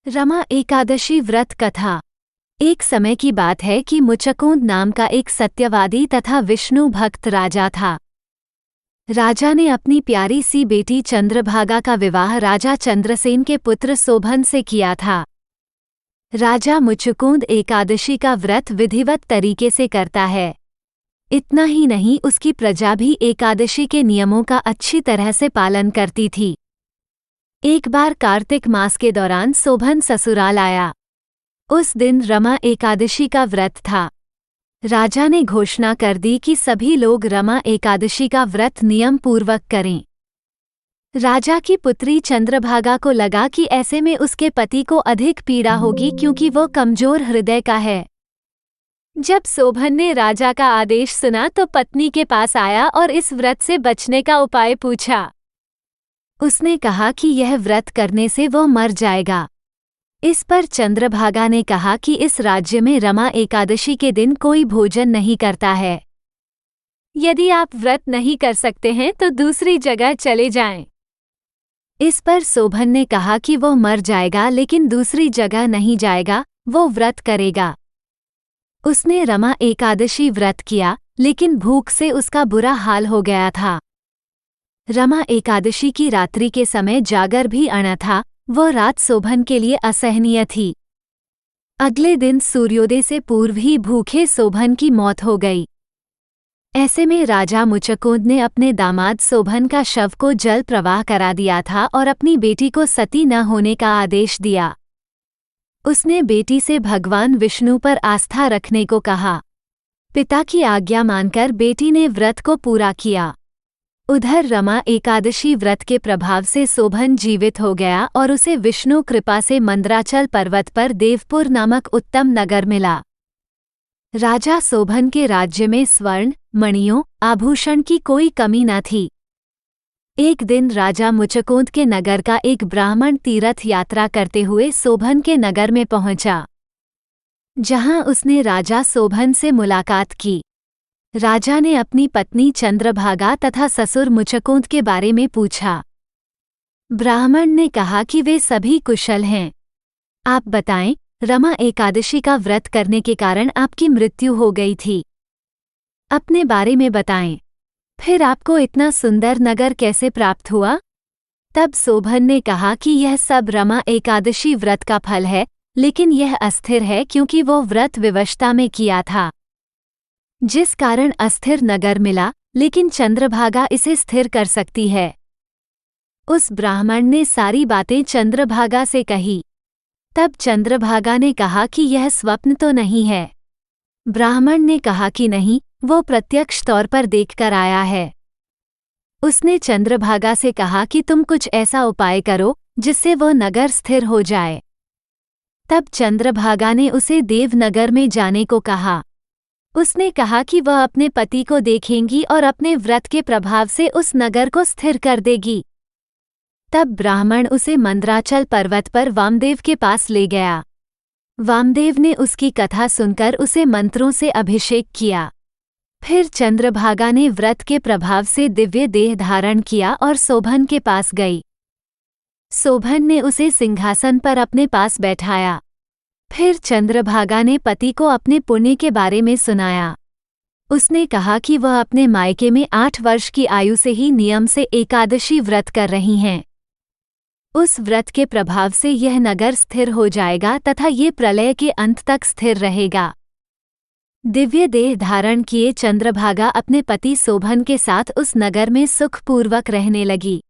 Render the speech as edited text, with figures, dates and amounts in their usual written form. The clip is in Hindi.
रमा एकादशी व्रत कथा। एक समय की बात है कि मुचकुंद नाम का एक सत्यवादी तथा विष्णु भक्त राजा था। राजा ने अपनी प्यारी सी बेटी चंद्रभागा का विवाह राजा चंद्रसेन के पुत्र शोभन से किया था। राजा मुचकुंद एकादशी का व्रत विधिवत तरीके से करता है। इतना ही नहीं, उसकी प्रजा भी एकादशी के नियमों का अच्छी तरह से पालन करती थी। एक बार कार्तिक मास के दौरान शोभन ससुराल आया। उस दिन रमा एकादशी का व्रत था। राजा ने घोषणा कर दी कि सभी लोग रमा एकादशी का व्रत नियम पूर्वक करें। राजा की पुत्री चंद्रभागा को लगा कि ऐसे में उसके पति को अधिक पीड़ा होगी, क्योंकि वो कमजोर हृदय का है। जब शोभन ने राजा का आदेश सुना तो पत्नी के पास आया और इस व्रत से बचने का उपाय पूछा। उसने कहा कि यह व्रत करने से वो मर जाएगा। इस पर चंद्रभागा ने कहा कि इस राज्य में रमा एकादशी के दिन कोई भोजन नहीं करता है। यदि आप व्रत नहीं कर सकते हैं तो दूसरी जगह चले जाएं। इस पर शोभन ने कहा कि वो मर जाएगा, लेकिन दूसरी जगह नहीं जाएगा, वो व्रत करेगा। उसने रमा एकादशी व्रत किया, लेकिन भूख से उसका बुरा हाल हो गया था। रमा एकादशी की रात्रि के समय जागर भी अड़ा था। वो रात शोभन के लिए असहनीय थी। अगले दिन सूर्योदय से पूर्व ही भूखे शोभन की मौत हो गई। ऐसे में राजा मुचकुंद ने अपने दामाद शोभन का शव को जल प्रवाह करा दिया था और अपनी बेटी को सती न होने का आदेश दिया। उसने बेटी से भगवान विष्णु पर आस्था रखने को कहा। पिता की आज्ञा मानकर बेटी ने व्रत को पूरा किया। उधर रमा एकादशी व्रत के प्रभाव से शोभन जीवित हो गया और उसे विष्णु कृपा से मंदराचल पर्वत पर देवपुर नामक उत्तम नगर मिला। राजा शोभन के राज्य में स्वर्ण, मणियों, आभूषण की कोई कमी न थी। एक दिन राजा मुचकुंद के नगर का एक ब्राह्मण तीर्थ यात्रा करते हुए शोभन के नगर में पहुंचा, जहां उसने राजा शोभन से मुलाकात की। राजा ने अपनी पत्नी चंद्रभागा तथा ससुर मुचकुंद के बारे में पूछा। ब्राह्मण ने कहा कि वे सभी कुशल हैं। आप बताएं, रमा एकादशी का व्रत करने के कारण आपकी मृत्यु हो गई थी। अपने बारे में बताएं। फिर आपको इतना सुंदर नगर कैसे प्राप्त हुआ? तब शोभन ने कहा कि यह सब रमा एकादशी व्रत का फल है, लेकिन यह अस्थिर है क्योंकि वो व्रत विवशता में किया था, जिस कारण अस्थिर नगर मिला, लेकिन चंद्रभागा इसे स्थिर कर सकती है। उस ब्राह्मण ने सारी बातें चंद्रभागा से कही। तब चंद्रभागा ने कहा कि यह स्वप्न तो नहीं है। ब्राह्मण ने कहा कि नहीं, वो प्रत्यक्ष तौर पर देखकर आया है। उसने चंद्रभागा से कहा कि तुम कुछ ऐसा उपाय करो जिससे वो नगर स्थिर हो जाए। तब चंद्रभागा ने उसे देवनगर में जाने को कहा। उसने कहा कि वह अपने पति को देखेंगी और अपने व्रत के प्रभाव से उस नगर को स्थिर कर देगी। तब ब्राह्मण उसे मंदराचल पर्वत पर वामदेव के पास ले गया। वामदेव ने उसकी कथा सुनकर उसे मंत्रों से अभिषेक किया। फिर चंद्रभागा ने व्रत के प्रभाव से दिव्य देह धारण किया और शोभन के पास गई। शोभन ने उसे सिंहासन पर अपने पास बैठाया। फिर चंद्रभागा ने पति को अपने पुण्य के बारे में सुनाया। उसने कहा कि वह अपने मायके में 8 वर्ष की आयु से ही नियम से एकादशी व्रत कर रही हैं। उस व्रत के प्रभाव से यह नगर स्थिर हो जाएगा तथा ये प्रलय के अंत तक स्थिर रहेगा। दिव्य देह धारण किए चंद्रभागा अपने पति शोभन के साथ उस नगर में सुखपूर्वक रहने लगी।